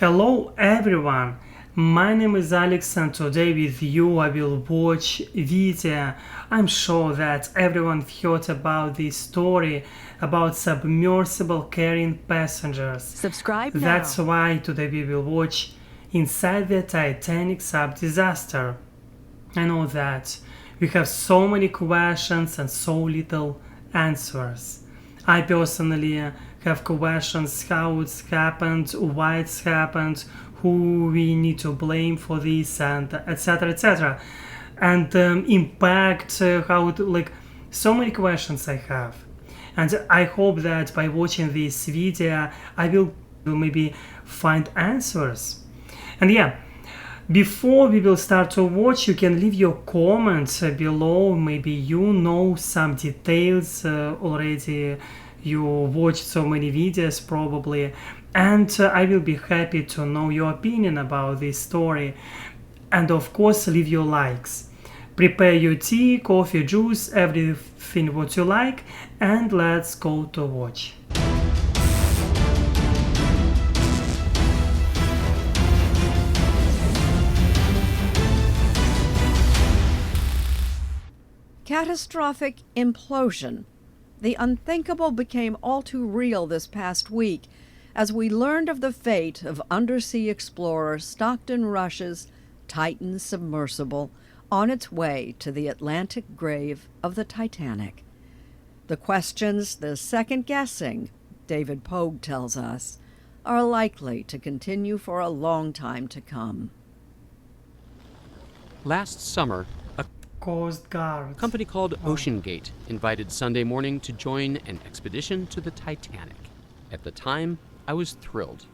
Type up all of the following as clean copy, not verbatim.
Hello everyone, my name is Alex and today with you I will watch video. I'm sure that everyone heard about this story about submersible carrying passengers. Subscribe now. That's why today we will watch Inside the Titanic sub disaster. I know that we have so many questions and so little answers. I personally have questions how it's happened, why it's happened, who we need to blame for this, and etc. etc. And impact, how it, so many questions I have. And I hope that by watching this video, I will maybe find answers. And yeah, before we will start to watch, you can leave your comments below. Maybe you know some details already. You watched so many videos probably. And I will be happy to know your opinion about this story. And of course, leave your likes. Prepare your tea, coffee, juice, everything what you like. And let's go to watch. Catastrophic implosion. The unthinkable became all too real this past week as we learned of the fate of undersea explorer Stockton Rush's Titan submersible on its way to the Atlantic grave of the Titanic. The questions, the second guessing, David Pogue tells us, are likely to continue for a long time to come. Last summer, a Coast Guard. company called OceanGate invited Sunday morning to join an expedition to the Titanic. At the time, I was thrilled.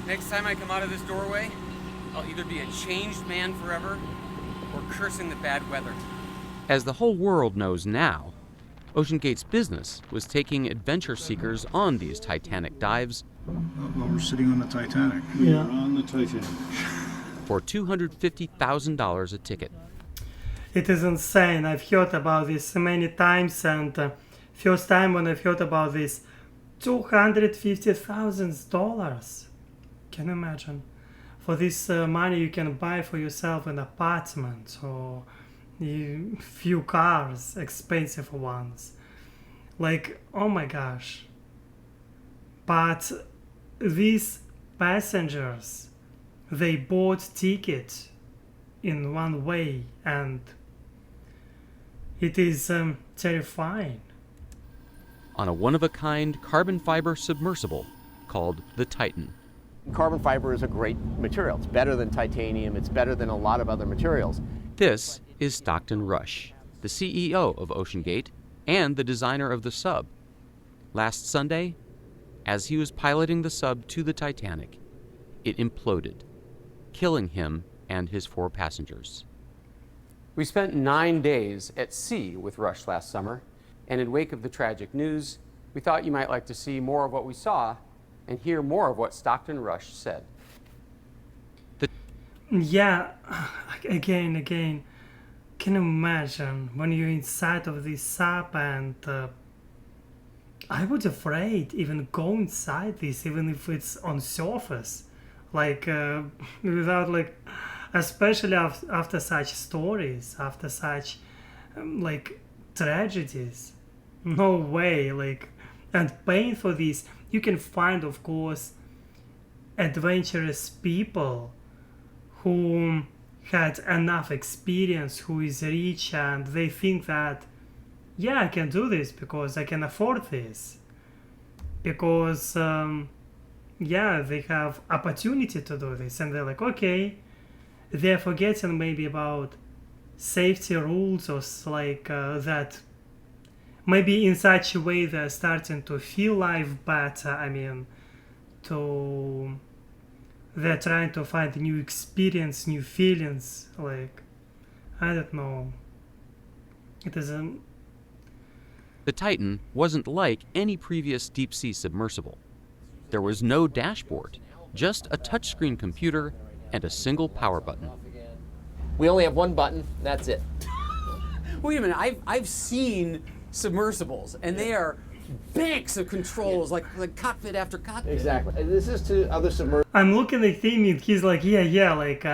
Next time I come out of this doorway, I'll either be a changed man forever or cursing the bad weather. As the whole world knows now, OceanGate's business was taking adventure seekers on these Titanic dives Well, we're sitting on the Titanic. Yeah. We're on the Titanic. for $250,000 a ticket. It is insane. I've heard about this many times, and first time when I've heard about this, $250,000. Can you imagine? For this money, you can buy for yourself an apartment or few cars, expensive ones. Oh my gosh. But these passengers, they bought ticket in one way, and it is terrifying. On a one-of-a-kind carbon fiber submersible called the Titan. Carbon fiber is a great material. It's better than titanium. It's better than a lot of other materials. This is Stockton Rush, the CEO of OceanGate and the designer of the sub. Last Sunday, as he was piloting the sub to the Titanic, it imploded, killing him and his 4 passengers. We spent 9 days at sea with Rush last summer, and in wake of the tragic news, we thought you might like to see more of what we saw and hear more of what Stockton Rush said. Yeah, again. Can you imagine when you're inside of this sub, and I would afraid even go inside this, even if it's on surface, without especially after such stories, after such tragedies. No way, and paying for this, you can find, of course, adventurous people who had enough experience, who is rich, and they think that, yeah, I can do this because I can afford this. Because, they have opportunity to do this, and they're like, okay, they're forgetting maybe about safety rules or that. Maybe in such a way they're starting to feel life better. They're trying to find new experience, new feelings. I don't know. It is The Titan wasn't like any previous deep-sea submersible. There was no dashboard, just a touchscreen computer and a single power button. We only have one button. That's it. Wait a minute, I've seen submersibles, and they are banks of controls, like cockpit after cockpit. Exactly. And this is to other submersibles. I'm looking at him and he's like, yeah, like,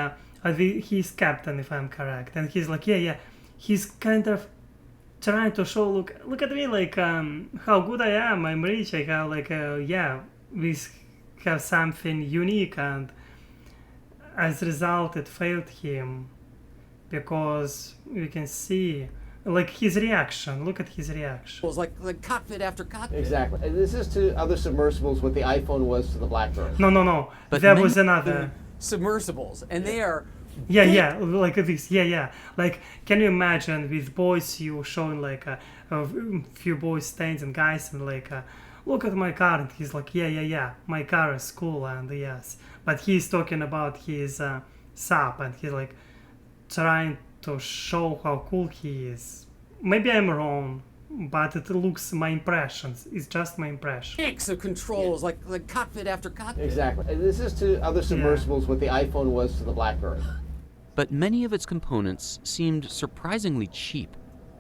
he's captain if I'm correct. And he's like, yeah. He's kind of trying to show, look at me, like, how good I am, I'm rich, I have, like, we have something unique, and as a result it failed him, because you can see, like, his reaction, look at his reaction. Like cockpit after cockpit. Exactly. And this is to other submersibles what the iPhone was to the BlackBerry. No, But there many- was another. Submersibles, and they are Yeah, like this. Yeah. Like, can you imagine with boys you showing like a few boys standing guys and like, look at my car, and he's like, yeah, my car is cool, and yes, but he's talking about his sub, and he's like trying to show how cool he is. Maybe I'm wrong, but it looks my impressions. It's just my impression. banks of controls, like cockpit after cockpit. Exactly. And this is to other submersibles what the iPhone was to the BlackBerry. But many of its components seemed surprisingly cheap.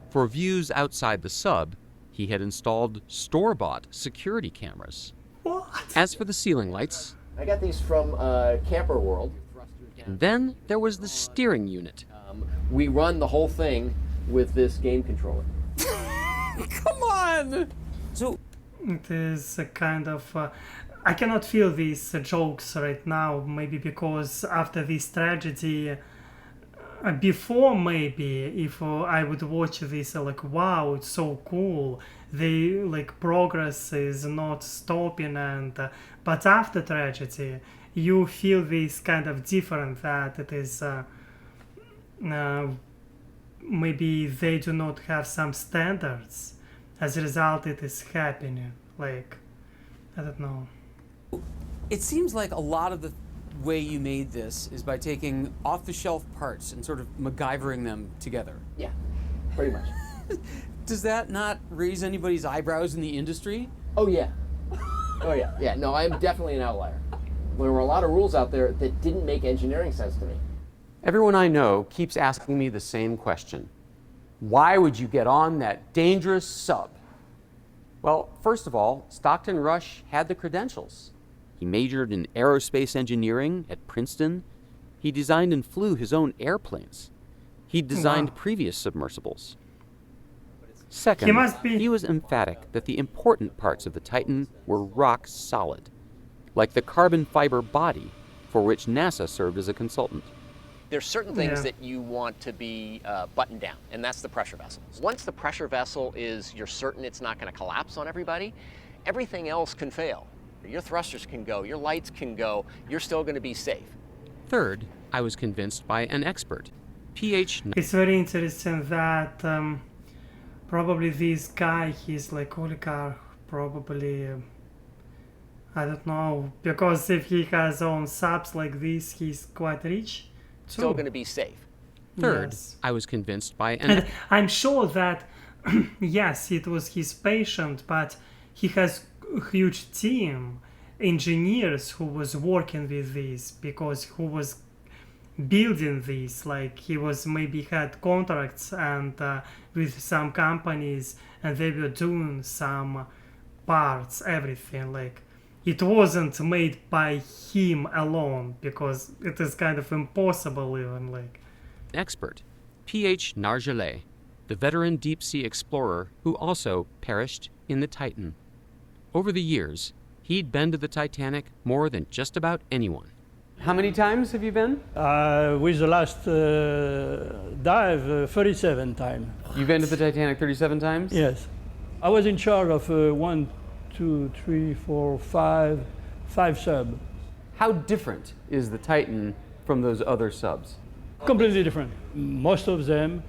For views outside the sub, he had installed store-bought security cameras. What? As for the ceiling lights, I got these from Camper World. and then there was the steering unit. We run the whole thing with this game controller. Come on! So, It is a kind of. I cannot feel these jokes right now, maybe because after this tragedy, before maybe if I would watch this, like, wow, it's so cool. They like progress is not stopping, and but after tragedy, you feel this kind of different, that it is. Maybe they do not have some standards. As a result, it is happening. Like, I don't know. it seems like a lot of the way you made this is by taking off-the-shelf parts and sort of MacGyvering them together. Yeah, pretty much. Does that not raise anybody's eyebrows in the industry? Oh yeah. Oh yeah. Yeah, no, I'm definitely an outlier. There were a lot of rules out there that didn't make engineering sense to me. Everyone I know keeps asking me the same question. Why would you get on that dangerous sub? Well, first of all, Stockton Rush had the credentials. He majored in aerospace engineering at Princeton. He designed and flew his own airplanes. He designed Wow. previous submersibles. Second, He must be- he was emphatic that the important parts of the Titan were rock solid, like the carbon fiber body for which NASA served as a consultant. There's certain things Yeah. that you want to be buttoned down, and that's the pressure vessel. Once the pressure vessel is, you're certain it's not going to collapse on everybody, everything else can fail. Your thrusters can go, your lights can go, you're still going to be safe. Third, I was convinced by an expert, PH. It's very interesting that probably this guy, he's like oligarch, probably, I don't know, because if he has own subs like this, he's quite rich. Still too. going to be safe. Third, Yes. I was convinced by And an I'm sure that, yes, it was his patient, but he has a huge team, engineers who was working with this, because who was building this, like he was maybe had contracts and with some companies, and they were doing some parts, everything, like it wasn't made by him alone, because it is kind of impossible even, like. expert, P.H. Nargelet, the veteran deep-sea explorer who also perished in the Titan. Over the years, he'd been to the Titanic more than just about anyone. How many times have you been? With the last dive, 37 times. You've been to the Titanic 37 times? Yes. I was in charge of 1, 2, 3, 4, 5 sub. How different is the Titan from those other subs? Completely different. Most of them,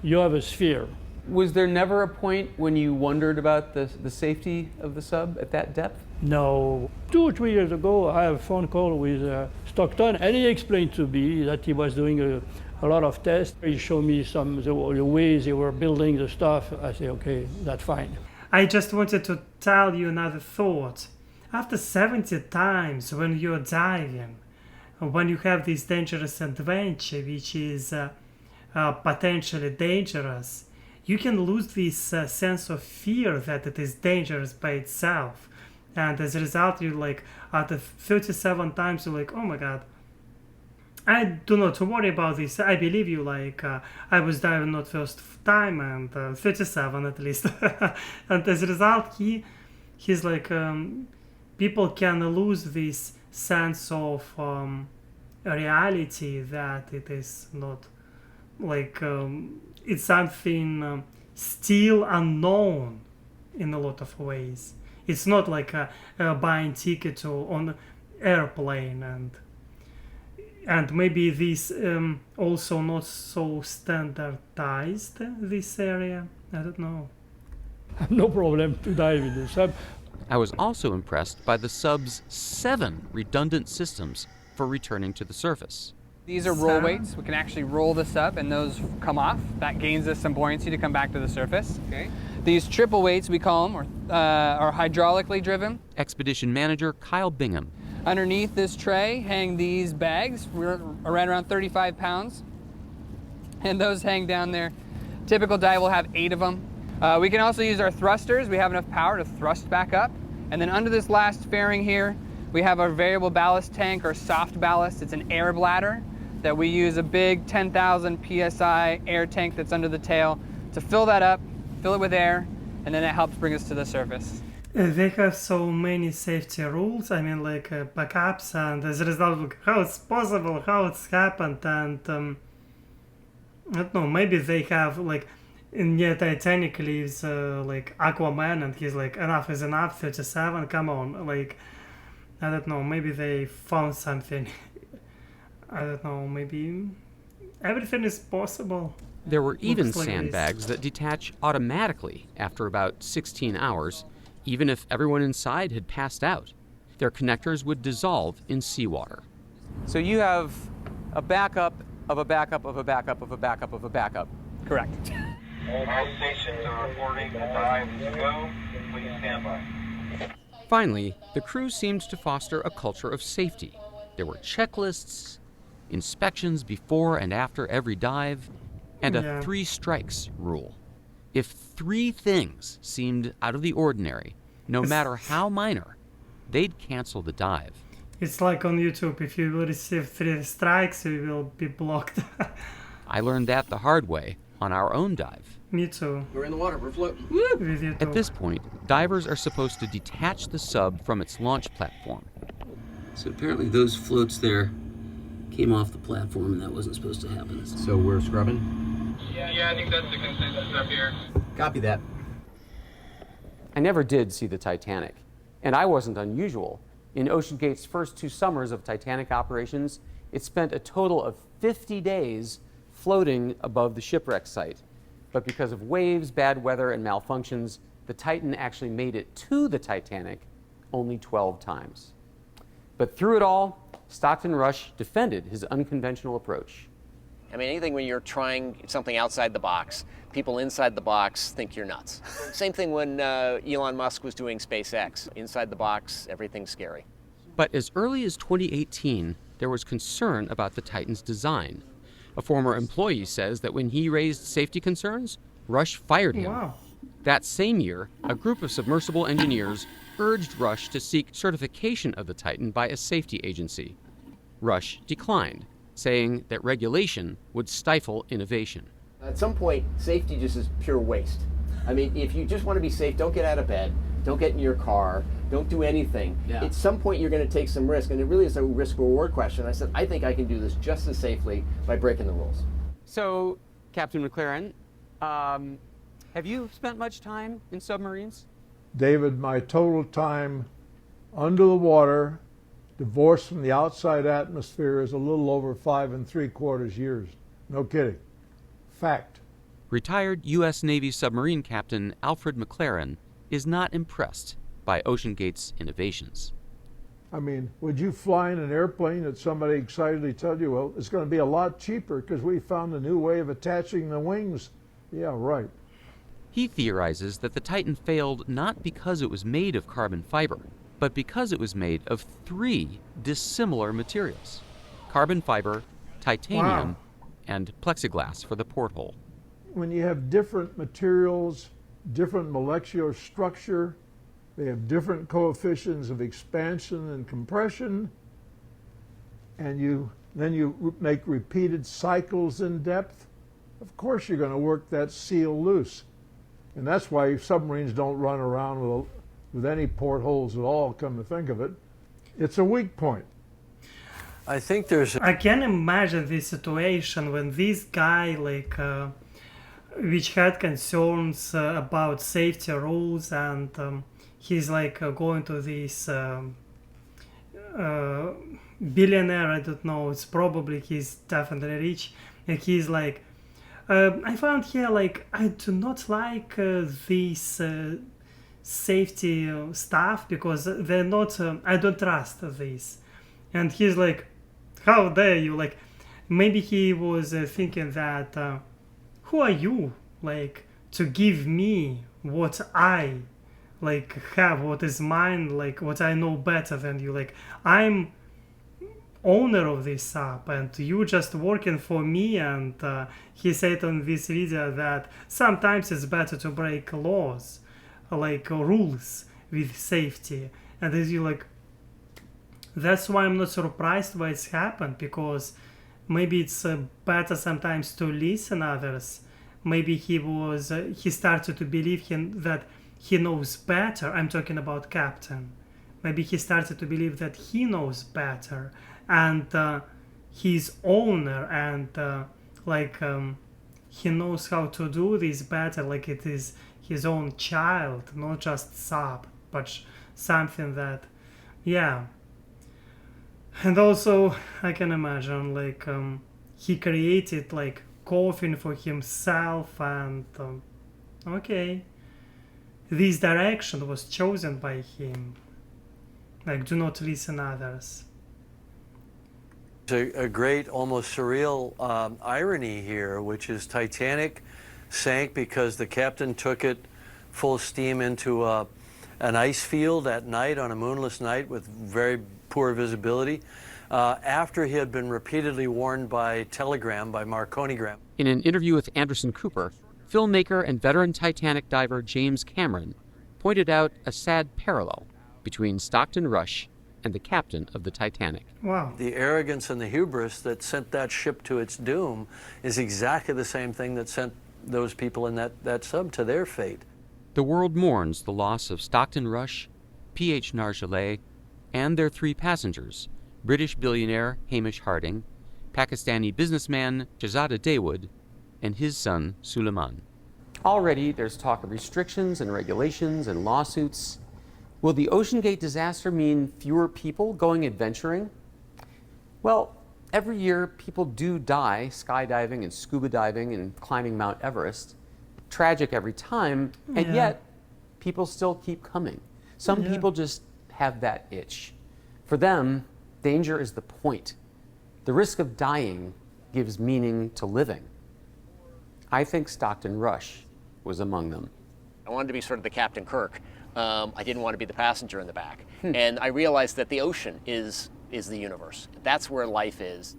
you have a sphere. Was there never a point when you wondered about the safety of the sub at that depth? No. 2 or 3 years ago, I had a phone call with Stockton, and he explained to me that he was doing a lot of tests. He showed me the ways they were building the stuff. I said, okay, that's fine. I just wanted to tell you another thought. After 70 times when you're diving, when you have this dangerous adventure, which is potentially dangerous, you can lose this sense of fear that it is dangerous by itself. And as a result, you like, after 37 times, you're like, oh my god, I do not worry about this. I believe you. Like, I was diving not first time, and 37 at least. And as a result, he's like, people can lose this sense of reality, that it is not like, it's something still unknown in a lot of ways. It's not like buying ticket on airplane, and maybe this also not so standardized, this area. I don't know. I have no problem to dive in the sub. I was also impressed by the sub's 7 redundant systems for returning to the surface. These are roll weights. We can actually roll the sub and those come off. That gains us some buoyancy to come back to the surface. Okay. These triple weights, we call them, are hydraulically driven. Expedition manager Kyle Bingham. Underneath this tray hang these bags. We're around 35 pounds. And those hang down there. Typical dive will have 8 of them. We can also use our thrusters. We have enough power to thrust back up. And then under this last fairing here, we have our variable ballast tank, or soft ballast. It's an air bladder that we use a big 10,000 PSI air tank that's under the tail to fill that up, fill it with air, and then it helps bring us to the surface. They have so many safety rules, I mean, like backups, and as a result, how it's possible, how it's happened, and I don't know, maybe they have, like, in Titanic lives like Aquaman, and he's like, enough is enough, 37, come on, like, I don't know, maybe they found something. I don't know, maybe everything is possible. There were even Looks like sandbags that detach automatically after about 16 hours, even if everyone inside had passed out. Their connectors would dissolve in seawater. So you have a backup of a backup of a backup of a backup of a backup. Correct. All stations are reporting the dive is go. Please stand by. Finally, the crew seemed to foster a culture of safety. There were checklists, inspections before and after every dive, and a 3 strikes rule. If 3 things seemed out of the ordinary, no matter how minor, they'd cancel the dive. It's like on YouTube, if you will receive 3 strikes, you will be blocked. I learned that the hard way on our own dive. Me too. We're in the water, we're floating. With you At too. this point, divers are supposed to detach the sub from its launch platform. So apparently those floats there came off the platform, and that wasn't supposed to happen. So we're scrubbing? Yeah, I think that's the consensus up here. Copy that. I never did see the Titanic, and I wasn't unusual. In OceanGate's first 2 summers of Titanic operations, it spent a total of 50 days floating above the shipwreck site. But because of waves, bad weather, and malfunctions, the Titan actually made it to the Titanic only 12 times. But through it all, Stockton Rush defended his unconventional approach. I mean, anything when you're trying something outside the box, people inside the box think you're nuts. Same thing when Elon Musk was doing SpaceX. Inside the box, everything's scary. But as early as 2018, there was concern about the Titan's design. A former employee says that when he raised safety concerns, Rush fired him. Wow. That same year, a group of submersible engineers urged Rush to seek certification of the Titan by a safety agency. Rush declined, saying that regulation would stifle innovation. At some point, safety just is pure waste. I mean, if you just want to be safe, don't get out of bed, don't get in your car, don't do anything. Yeah. At some point, you're going to take some risk, and it really is a risk-reward question. I said, I think I can do this just as safely by breaking the rules. So, Captain McLaren, have you spent much time in submarines? David, my total time under the water, divorced from the outside atmosphere, is a little over 5 3/4 years. No kidding. Fact. Retired U.S. Navy submarine captain Alfred McLaren is not impressed by OceanGate's innovations. I mean, would you fly in an airplane that somebody excitedly tell you, well, it's going to be a lot cheaper because we found a new way of attaching the wings? Yeah, right. He theorizes that the Titan failed not because it was made of carbon fiber, but because it was made of 3 dissimilar materials: carbon fiber, titanium, and plexiglass for the porthole. when you have different materials, different molecular structure, they have different coefficients of expansion and compression, and then you make repeated cycles in depth, of course you're going to work that seal loose. And that's why submarines don't run around with any portholes at all, come to think of it. It's a weak point. I think there's... I can imagine this situation when this guy, which had concerns about safety rules, and he's going to this billionaire, I don't know, it's probably he's definitely rich, and he's like, I found here, I do not like this safety stuff because they're not, I don't trust this. And he's like, how dare you? Maybe he was thinking that, who are you, to give me what I, have, what is mine, what I know better than you. I'm owner of this sub and you just working for me. And he said on this video that sometimes it's better to break laws, rules with safety. And as you that's why I'm not surprised why it's happened, because maybe it's better sometimes to listen others. Maybe he started to believe that he knows better. I'm talking about Captain. Maybe he started to believe that he knows better, and he's owner, and he knows how to do this better, it is his own child, not just sub, but something that, yeah. And also, I can imagine, he created, coffin for himself, and, okay, this direction was chosen by him. Do not listen others. A great, almost surreal irony here, which is Titanic sank because the captain took it full steam into an ice field at night on a moonless night with very poor visibility, after he had been repeatedly warned by telegram, by Marconigram. In an interview with Anderson Cooper, filmmaker and veteran Titanic diver James Cameron pointed out a sad parallel between Stockton Rush and the captain of the Titanic. Wow. The arrogance and the hubris that sent that ship to its doom is exactly the same thing that sent those people in that sub to their fate. The world mourns the loss of Stockton Rush, P.H. Nargeolet, and their 3 passengers, British billionaire Hamish Harding, Pakistani businessman Shahzada Dawood, and his son Suleiman. Already there's talk of restrictions and regulations and lawsuits. Will the OceanGate disaster mean fewer people going adventuring? Well, every year people do die skydiving and scuba diving and climbing Mount Everest. Tragic every time, and yet people still keep coming. Some people just have that itch. For them, danger is the point. The risk of dying gives meaning to living. I think Stockton Rush was among them. I wanted to be sort of the Captain Kirk. I didn't want to be the passenger in the back. And I realized that the ocean is the universe. That's where life is.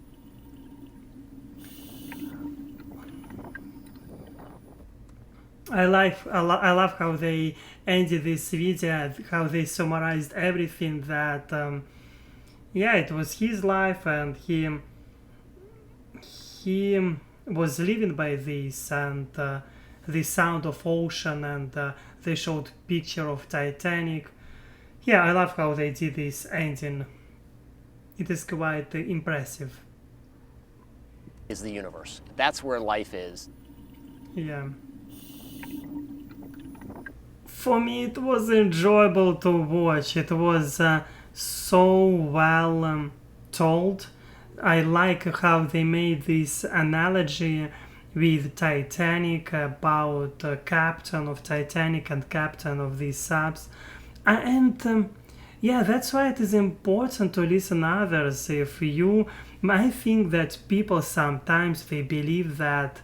I love how they ended this video, how they summarized everything that, it was his life, and he was living by this, and the sound of ocean, and they showed picture of Titanic. Yeah, I love how they did this ending. It is quite impressive. Is the universe. That's where life is. Yeah. For me, it was enjoyable to watch. It was so well told. I like how they made this analogy with Titanic about captain of Titanic and captain of these subs. And that's why it is important to listen others. I think that people sometimes they believe that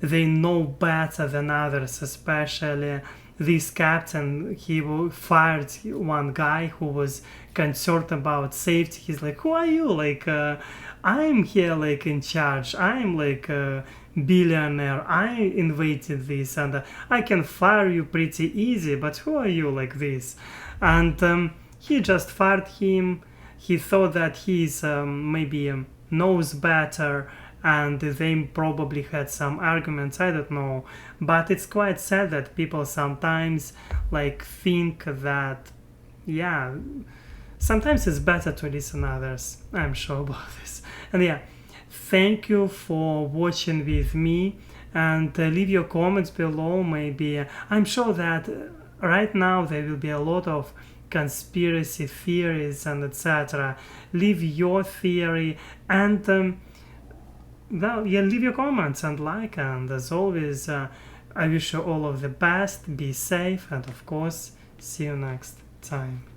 they know better than others, especially this captain. He fired one guy who was concerned about safety. He's like, who are you? I'm here in charge. I'm billionaire, I invented this and I can fire you pretty easy, but who are you like this? And he just fired him. He thought that he's maybe knows better, and they probably had some arguments, I don't know. But it's quite sad that people sometimes like think that, yeah, sometimes it's better to listen others. I'm sure about this. And yeah, thank you for watching with me, and leave your comments below. Maybe I'm sure that right now there will be a lot of conspiracy theories and etc. Leave your theory, and well, yeah, leave your comments and like, and as always, I wish you all of the best, be safe, and of course, see you next time.